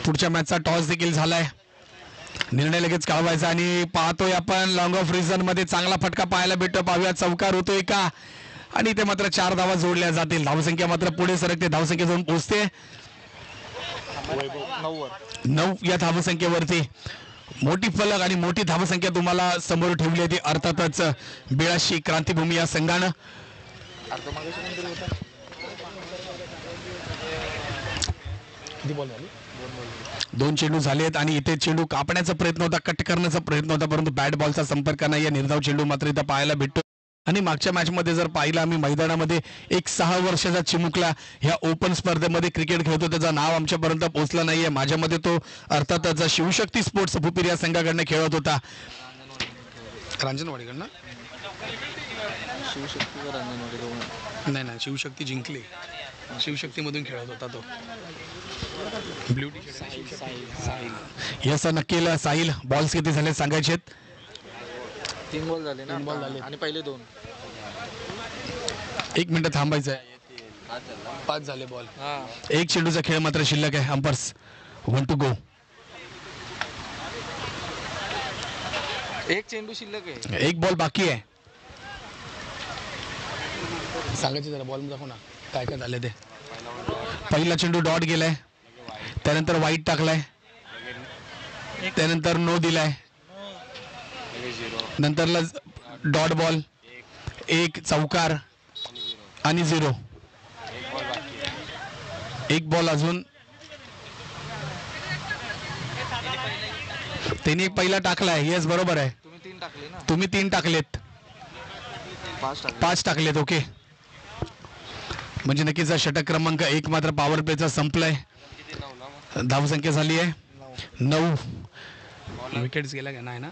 पुढच्या मॅचचा टॉस देखील झालाय. निर्णय लगेच कळवायचा आणि पाहतोय आपण लॉंग ऑफ रिझन मध्ये चांगला फटका पाहायला भेटतो. पाहूया चौकार होतोय का आणि ते मात्र 4 धावा जोडल्या जातील. धावसंख्या मात्र पुढे सरकते. धावसंख्या जाऊन पोहोचते 9 या धावसंख्येवरती. मोठी फलक आणि मोठी धावसंख्या तुम्हाला समोर ठेवली आहे. अर्थातच बिळाशी क्रांतीभूमी या संघानं. दोन चेंडू झालेत आणि इथे चेंडू कापण्याचा प्रयत्न होता, कट करण्याचा प्रयत्न होता परंतु बॅट बॉलचा संपर्क नाही. या निर्धाव चेंडू मात्र इथं पाहायला भेटतो. आणि मागच्या मॅच मध्ये जर पाहिलं आम्ही मैदानामध्ये एक 6 वर्षाचा चिमुकला ह्या ओपन स्पर्धेमध्ये क्रिकेट खेळतो. त्याचं नाव आमच्यापर्यंत पोहोचलं नाहीये. माझ्या मध्ये तो अर्थातच शिवशक्ती स्पोर्ट्स भुपीर या संघाकडनं खेळत होता. रांजणवाडीकडनं नाही शिवशक्ती जिंकली. शिवशक्ती मधून खेळत होता तो. Blue T shirt Sahil. Yes नक्की साहिल. बॉल्स किती झाले सांगायचे? 3 बॉल झाले ना. 3 बॉल झाले आणि पहिले 2. 1 मिनिट थांबायचं आहे. 5 झाले बॉल. एक चेंडूचा खेळ मात्र शिल्लक आहे. अंपर्स 1 to go. एक चेंडू शिल्लक आहे. एक बॉल बाकी आहे. सांगायचे जरा बॉल दाखव ना काय काय झाले ते. पहिला चेंडू डॉट गेलाय. त्यानंतर वाईट टाकलाय. त्यानंतर नो दिलाय. नंतरला डॉट बॉल, 1 चौकार आणि 0. एक बॉल अजून. त्यांनी पहिला टाकलाय. येस बरोबर आहे. तुम्ही 3 टाकलेत. 5 टाकलेत. ओके म्हणजे नक्कीच षटक क्रमांक 1 मात्र पॉवर प्लेचा संपलाय. धावसंख्या झाली आहे 9. विकेट्स गेला का? नाही ना.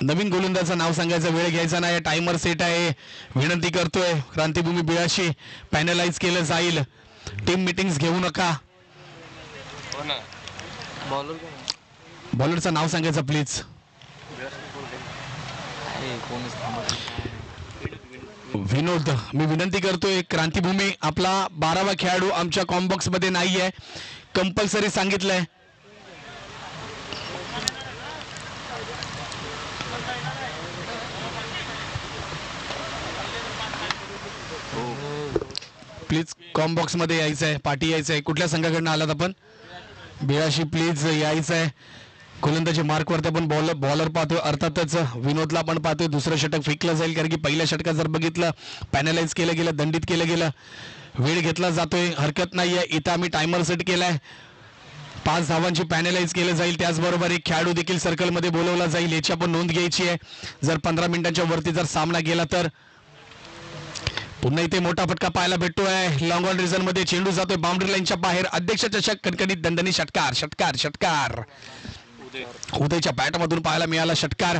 नवीन गोलंदाजाचं नाव सांगायचं वेळ घ्यायचा नाही. टायमर सेट आहे. विनंती करतोय क्रांतीभूमी बिळाशी पॅनलाइज केलं जाईल. टीम मीटिंग्स घेऊ नका. बॉलर बॉलरचं नाव सांगायचं प्लीज. कोणीच थांबत विनोद, मी विनंती करतोय क्रांतीभूमी आपला 12वा खेळाडू आमच्या कॉम्बॉक्स मध्ये नाहीये, कंपल्सरी सांगितलंय. प्लीज कॉम्बॉक्स मध्ये यायचं आहे, पाठी यायचं आहे. कुठल्या संघाकडनं आलात आपण? बिळाशी प्लीज यायचं आहे. गोलंदाजी मार्कवरती आपण बॉलर पाहतोय, अर्थातच विनोदला आपण पाहतोय. दुसरं षटक फेकलं जाईल कारण की पहिल्या षटकात जर बघितलं पॅनलाइज केलं गेलं, दंडित केलं गेलं, वेळ घेतला जातोय, हरकत नाहीये. इथं आम्ही टायमर सेट केलाय, 5 धावांची पॅनलाइज केलं जाईल. त्याचबरोबर एक खेळाडू देखील सर्कलमध्ये बोलवला जाईल, याची आपण नोंद घ्यायची आहे. जर 15 मिनिटांच्या वरती जर सामना गेला तर पुन्हा इथे मोठा फटका पाहायला भेटतोय. लॉंग ऑन रिझन मध्ये चेंडू जातोय बाउंड्री लाईनच्या बाहेर. अध्यक्ष चषक कणकणीत दणदणी षटकार षटकार षटकार उदयच्या बॅटमधून पाहायला मिळाला षटकार.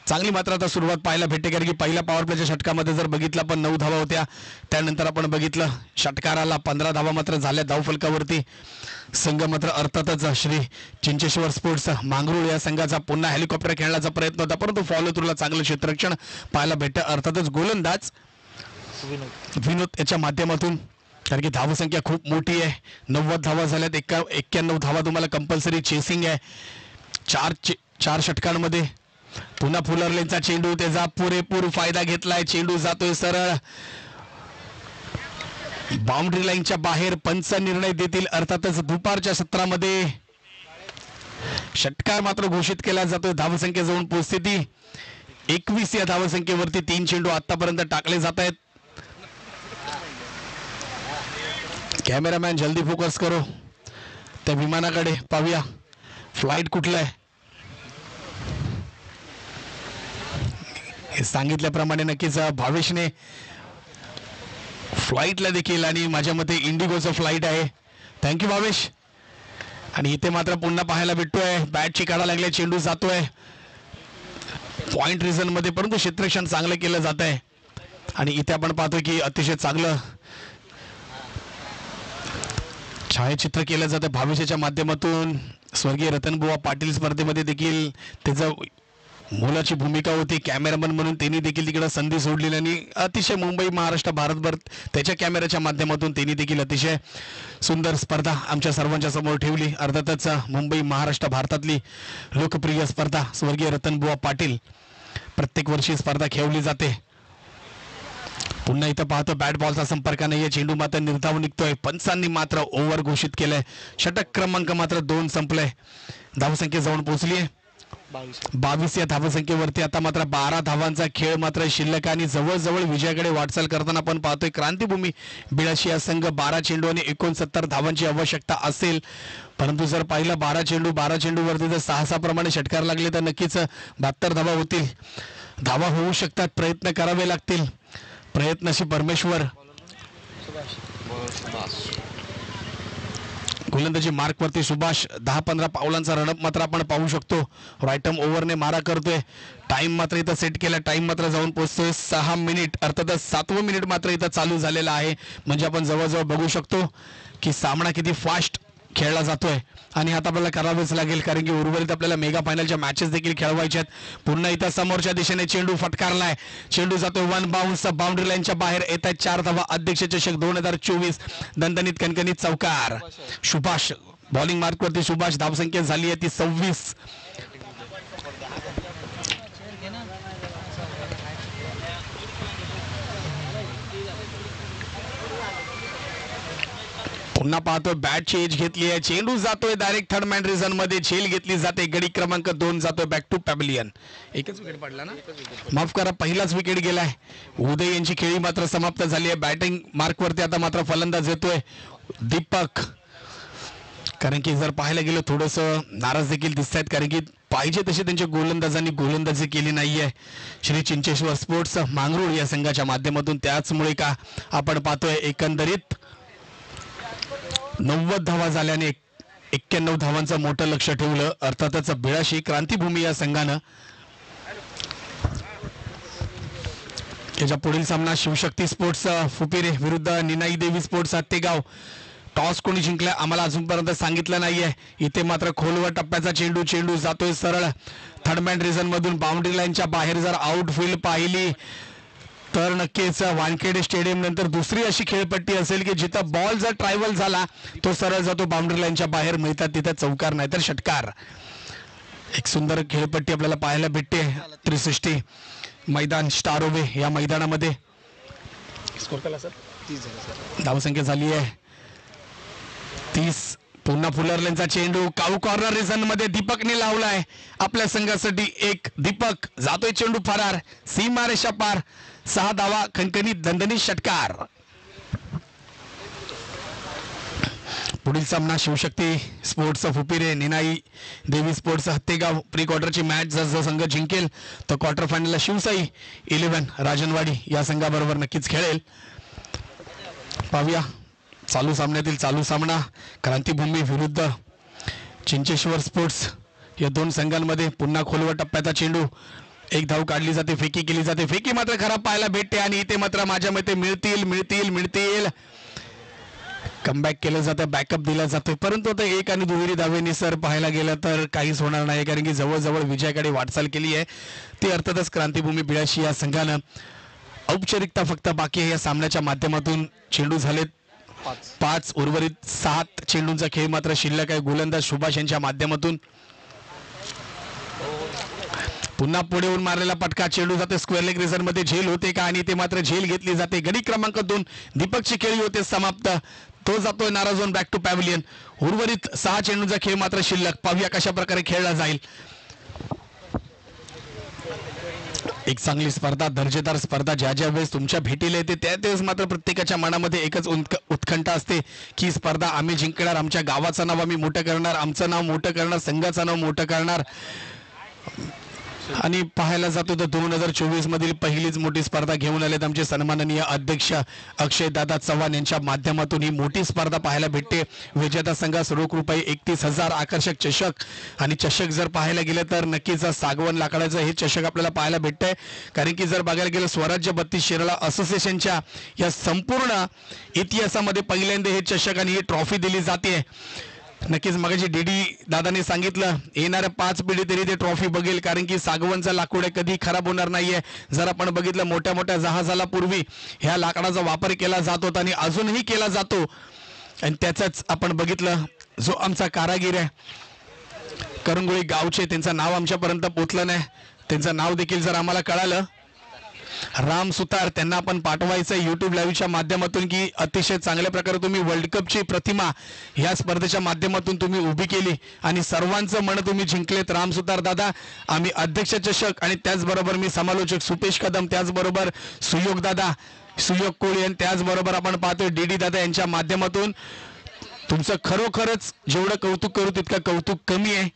चांगली मात्र आता सुरुवात पाहायला भेटते कारण की पहिल्या पॉवर प्लेच्या षटकामध्ये जर बघितलं आपण 9 धावा होत्या, त्यानंतर आपण बघितलं षटकाराला 15 धावा मात्र झाल्या धावफलकावरती. संघ मात्र अर्थातच श्री चिंचेश्वर स्पोर्ट्स मांगरूळ या संघाचा पुन्हा हेलिकॉप्टर खेळण्याचा प्रयत्न होता, परंतु फॉलो थ्रूला चांगलं क्षेत्ररक्षण पाहायला भेटतं. अर्थातच गोलंदाज विनोद याच्या माध्यमातून, कारण की धावसंख्या खूप मोठी आहे. 90 धावा झाल्यात, 91 धावा तुम्हाला कंपल्सरी चेसिंग आहे. 4 षटकांमध्ये पुन्हा फुलरलेनचा चेंडू, त्याचा पुरेपूर फायदा घेतलाय. चेंडू जातोय सरळ बाउंड्री लाईनच्या बाहेर. पंच निर्णय देतील अर्थातच दुपारच्या सत्रामध्ये. षटकार मात्र घोषित केला जातोय. धावसंख्या जाऊन पोहोचते ती 21 या धावसंख्येवरती. 3 चेंडू आतापर्यंत टाकले जात आहेत. कॅमेरामॅन जल्दी फोकस करो त्या विमानाकडे, पाहूया फ्लाईट कुठलं आहे. हे सांगितल्याप्रमाणे नक्कीच भावेशने फ्लाईटला देखील, आणि माझ्या मते इंडिगोचं फ्लाईट आहे. थँक्यू भावेश. आणि इथे मात्र पुन्हा पाहायला भेटतोय बॅटची काढा लागल्या, चेंडू जातोय पॉइंट रिझन मध्ये, परंतु क्षेत्ररक्षण चांगलं केलं जात आहे. आणि इथे आपण पाहतोय की अतिशय चांगलं छायाचित्र केलं जातं भावेशाच्या माध्यमातून. स्वर्गीय रतनबुवा पाटील स्पर्धेमध्ये देखील त्याचं मोलाची भूमिका होती कॅमेरामन म्हणून. त्यांनी देखील तिकडे संधी सोडलेली आणि अतिशय मुंबई महाराष्ट्र भारतभर त्याच्या कॅमेऱ्याच्या माध्यमातून त्यांनी देखील अतिशय सुंदर स्पर्धा आमच्या सर्वांच्या समोर ठेवली. अर्थातच मुंबई महाराष्ट्र भारतातली लोकप्रिय स्पर्धा स्वर्गीय रतनबुवा पाटील प्रत्येक वर्षी स्पर्धा खेळवली जाते. पुन्हा इथं पाहतो बॅट बॉलचा संपर्क नाहीये, चेंडू मात्र निर्धाव निघतोय. पंचांनी मात्र ओव्हर घोषित केलंय. षटक क्रमांक मात्र 2 संपलंय. धावसंख्या जाऊन पोहोचलीय 22 या धावसंख्येवरती. आता मात्र 12 धावांचा खेळ मात्र शिल्लक आणि जवळजवळ विजयाकडे वाटचाल करताना आपण पाहतोय क्रांतीभूमी बिळाशी या संघ 12 चेंडू आणि 69 धावांची आवश्यकता असेल, परंतु जर पाहिलं 12 चेंडू वरती जर 6 प्रमाणे षटकार लागले तर नक्कीच 72 धावा होतील. धावा होऊ शकतात, प्रयत्न करावे लागतील. प्रयत्नशी परमेश्वर. गोलंदाजी मार्कवरती सुभाष 10-15 पावलांचा रनअप मात्र आपण पाहू शकतो. राईटम ओव्हरने मारा करतोय. टाइम मात्र इथं सेट केला, टाइम मात्र जाऊन पोहोचतोय 6 मिनिट. अर्थातच 7वं मिनिट मात्र इथं चालू झालेला आहे. म्हणजे आपण जवळजवळ बघू शकतो की सामना किती फास्ट खेळला जातोय. आणि आता आपल्याला करावेच लागेल कारण की उर्वरित आपल्याला मेगा फायनलच्या मॅचेस देखील खेळवायच्या आहेत. पुन्हा इथं समोरच्या दिशेने चेंडू फटकारलाय. चेंडू जातोय 1 बाउन्स बाउंड्री लाईनच्या बाहेर. येत आहेत 4 धावा. अध्यक्ष चषक 2024 दणदणीत कणकणीत चौकार. सुभाष बॉलिंग मार्कवरती. सुभाष धावसंख्या झाली आहे ती 26. पुन्हा पाहतोय बॅटची एज घेतली आहे. चेंडू जातोय डायरेक्ट थर्ड मॅन रिझन मध्ये. झेल घेतली जाते. गडी क्रमांक 2 जातोय बॅक टू पॅव्हलियन. एकच विकेट पडला ना, माफ करा, पहिलाच विकेट गेलाय. उदय यांची खेळी मात्र समाप्त झाली आहे. बॅटिंग मार्कवरती आता मात्र फलंदाज येतोय दीपक. कारण की जर पाहायला गेलं थोडंसं नाराज देखील दिसत आहेत कारण की पाहिजे तशी त्यांच्या गोलंदाजांनी गोलंदाजी केली नाहीये श्री चिंचेश्वर स्पोर्ट्स मांगरूळ या संघाच्या माध्यमातून. त्याचमुळे का आपण पाहतोय एकंदरीत 90 धावा झाल्याने 91 धावांचं मोठं लक्ष ठेवलं. अर्थातच बिळाशी क्रांतीभूमी या संघानं. याच्या पुढील सामना शिवशक्ती स्पोर्ट्स फुपिरे विरुद्ध निनाई देवी स्पोर्ट्स हत्तेगाव. टॉस कोणी जिंकलाय आम्हाला अजूनपर्यंत सांगितलं नाहीये. इथे मात्र खोलवर टप्प्याचा चेंडू जातोय सरळ थर्ड मॅन रिझन मधून. बाउंड्री लाईनच्या बाहेर जर आउटफील्ड पाहिली तर नक्कीच वानखेडे स्टेडियम नंतर दुसरी अशी खेळपट्टी असेल की जिथं बॉल जर ट्रायव्हल झाला तो सरळ जातो बाउंड्री लाईनच्या बाहेर. मिळतात तिथं चौकार नाही तर षटकार. एक सुंदर खेळपट्टी आपल्याला पाहायला भेटते. 360 मैदान स्टारोवे या मैदानामध्ये. स्कोर केला सर 30 धावसंख्या झाली आहे 30. पुन्हा फुलरलेनचा चेंडू काऊ कॉर्नर रिझन मध्ये दीपकने लावलाय आपल्या संघासाठी. एक दीपक जातोय चेंडू फरार सीमारेषा पार. 6 धावा खणखणीत दणदणीत षटकार. पुढील सामना शिवशक्ती स्पोर्ट्स फुपिरे निनाई देवी स्पोर्ट्स हत्तेगाव. प्री क्वार्टरची मॅच जर जो संघ जिंकेल तर क्वार्टर फायनलला शिवसाई 11 राजनवाडी या संघाबरोबर नक्कीच खेळेल. पाहूया चालू सामन्यातील चालू सामना क्रांतिभूमी विरुद्ध चिंचेश्वर स्पोर्ट्स या दोन संघांमध्ये. पुन्हा खोलवर टप्प्याचा चेंडू. एक धाव काढली जाते फेकी केली जाते. फेकी मात्र खराब पाहायला भेटते आणि इथे मात्र माझ्या मते मिळतील कमबॅक केलं जातं बॅकअप दिला जातोय. परंतु आता एक आणि दुहेरी धावेनी सर पाहायला गेलं तर काहीच होणार नाही कारण की जवळजवळ विजयाकडे वाटचाल केली आहे ती अर्थातच क्रांतिभूमी बिळाशी या संघानं. औपचारिकता फक्त बाकी आहे या सामन्याच्या माध्यमातून. चेंडू झालेत 5 उर्वरित 7 चेंडूंचा खेळ मात्र शिल्लक आहे. गोलंदाज सुभाष यांच्या माध्यमातून. पुन्हा पुढे येऊन मारलेला पटका. चेंडू जाते स्क्वेअर लेग रिझन मध्ये. झेल होते का आणि ते मात्र झेल घेतली जाते. गडी क्रमांक 2 दीपकची खेळी होते समाप्त. तो जातोय नाराजोन बॅक टू पॅव्हिलियन. उर्वरित 6 चेंडूंचा खेळ मात्र शिल्लक. पाहूया कशा प्रकारे खेळला जाईल. एक चांगली स्पर्धा दर्जेदार स्पर्धा ज्या वेळेस तुमच्या भेटीला येते त्या वेळेस मात्र प्रत्येकाच्या मनामध्ये एकच उत्कंठा असते की स्पर्धा आम्ही जिंकणार. आमच्या गावाचं नाव आम्ही मोठं करणार. आमचं नाव मोठं करणार. संघाचं नाव मोठं करणार. आणि पाहायला जातो तर 2024 मधील पहिलीच मोठी स्पर्धा घेऊन आलेत आमचे सन्माननीय अध्यक्ष अक्षय दादा चव्हाण यांच्या माध्यमातून. ही मोठी स्पर्धा पाहायला भेटते. विजेता संघास रोख रुपये 31,000 आकर्षक चषक आणि चषक जर पाहायला गेलं तर नक्कीच सागवण लाकडाचं हे चषक आपल्याला पाहायला भेटतंय कारण की जर बघायला गेलं स्वराज्य 32 शिराळा असोसिएशनच्या या संपूर्ण इतिहासामध्ये पहिल्यांदा हे चषक आणि ही ट्रॉफी दिली जाते. नक्कीच मगाशी डीडी दादाने सांगितलं येणाऱ्या 5 पिढी तरी ते ट्रॉफी बघेल कारण की सागवनचा लाकूड कधी खराब होणार नाहीये. जर आपण बघितलं मोठ्या मोठ्या जहाजाला पूर्वी ह्या लाकडाचा वापर केला जात होता आणि अजूनही केला जातो. आणि त्याचाच आपण बघितलं जो आमचा कारागीर आहे करंगोळी गावचे त्यांचं नाव आमच्यापर्यंत पोचलं नाही. त्यांचं नाव देखील जर आम्हाला कळालं राम सुतार त्यांना आपण पाठवायचं YouTube लाईव्हच्या माध्यमातून की अतिशय चांगल्या प्रकारे तुम्ही वर्ल्ड कपची प्रतिमा ह्या स्पर्धेच्या माध्यमातून तुम्ही उभी केली आणि सर्वांचं मन तुम्ही जिंकलेत. राम सुतार दादा आम्ही अध्यक्ष चषक आणि त्याचबरोबर मी समालोचक सुपेश कदम त्याचबरोबर सुयोग कोळी आणि त्याचबरोबर आपण पाहतोय डीडी दादा यांच्या माध्यमातून तुमचं खरोखरच जेवढं कौतुक करू तितकं कौतुक कमी आहे.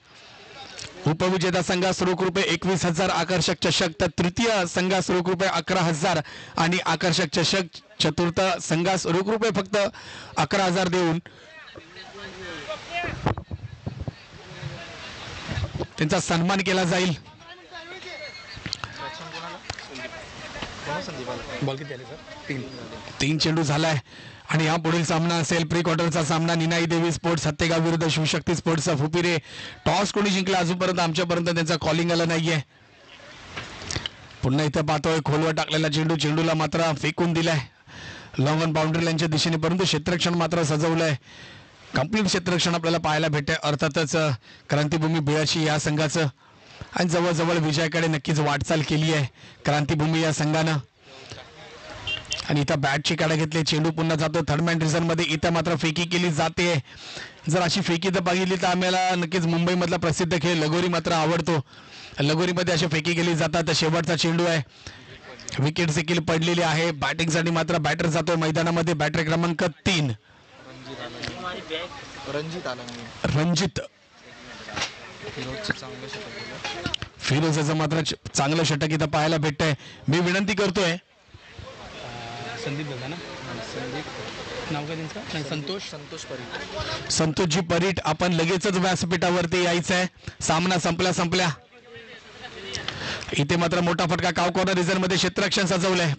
उपविजेता संघास रोख रुपये 21,000 आकर्षक चषक तर तृतीय संघास रोख रुपये 11,000 आणि आकर्षक चषक. चतुर्थ संघास रोख रुपये फक्त 11,000 देऊन त्यांचा सन्मान केला जाईल. बॉल किती आले सर? 3 चेंडू झालाय आणि हा पुढील सामना असेल प्री क्वार्टरचा सामना निनाई देवी स्पोर्ट्स हत्तेगाव विरुद्ध शिवशक्ती स्पोर्ट्स फुपिरे. टॉस कोणी जिंकला अजूनपर्यंत आमच्यापर्यंत त्यांचा कॉलिंग आलं नाहीये. पुन्हा इथं पाहतोय खोलवर टाकलेला चेंडूला मात्र फेकून दिलाय लॉंग ऑन बाउंड्री लाईनच्या दिशेने परंतु क्षेत्ररक्षण मात्र सजवलंय. कंप्लीट क्षेत्ररक्षण आपल्याला पाहायला भेटतंय अर्थातच क्रांतिभूमी बिळाशी या संघाचं आणि जवळजवळ विजयाकडे नक्कीच वाटचाल केली आहे क्रांतिभूमी या संघानं. आणि इथं बॅटची काढा घेतली. चेंडू पुन्हा जातो थर्ड मॅन रिझन मध्ये. इथं मात्र फेकी केली जाते. जर अशी फेकी तर बघितली तर आम्हाला नक्कीच मुंबईमधला प्रसिद्ध खेळ लगोरी मात्र आवडतो. लगोरीमध्ये अशी फेकी केली जातात. शेवटचा चेंडू आहे. विकेट देखील पडलेली आहे. बॅटिंगसाठी मात्र बॅटर जातोय मैदानामध्ये. बॅटर क्रमांक 3 रणजित फिरोजचं मात्र चांगलं षटक इथं पाहायला भेटतंय. मी विनंती करतोय संदीप दादा ना नाव काय त्यांचं? संतोषजी परीट आपण लगेचच व्यासपीठावरती यायचं आहे. सामना संपल्या इथे मात्र मोठा फटका काव कॉर्नर रिझन मध्ये क्षेत्ररक्षण सजवलंय.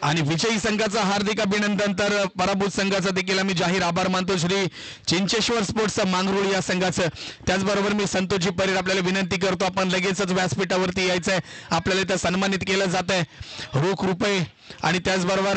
आणि विजयी संघाचा हार्दिक अभिनंदन, तर पराभूत संघाचा देखील आम्ही जाहीर आभार मानतो श्री चिंचेश्वर स्पोर्ट्स मांगरुळ या संघाचं. त्याचबरोबर मी संतोषजी परीर आपल्याला विनंती करतो, आपण लगेचच व्यासपीठावरती यायचंय, आपल्याला इथं सन्मानित केलं जात आहे रोख रुपये आणि त्याचबरोबर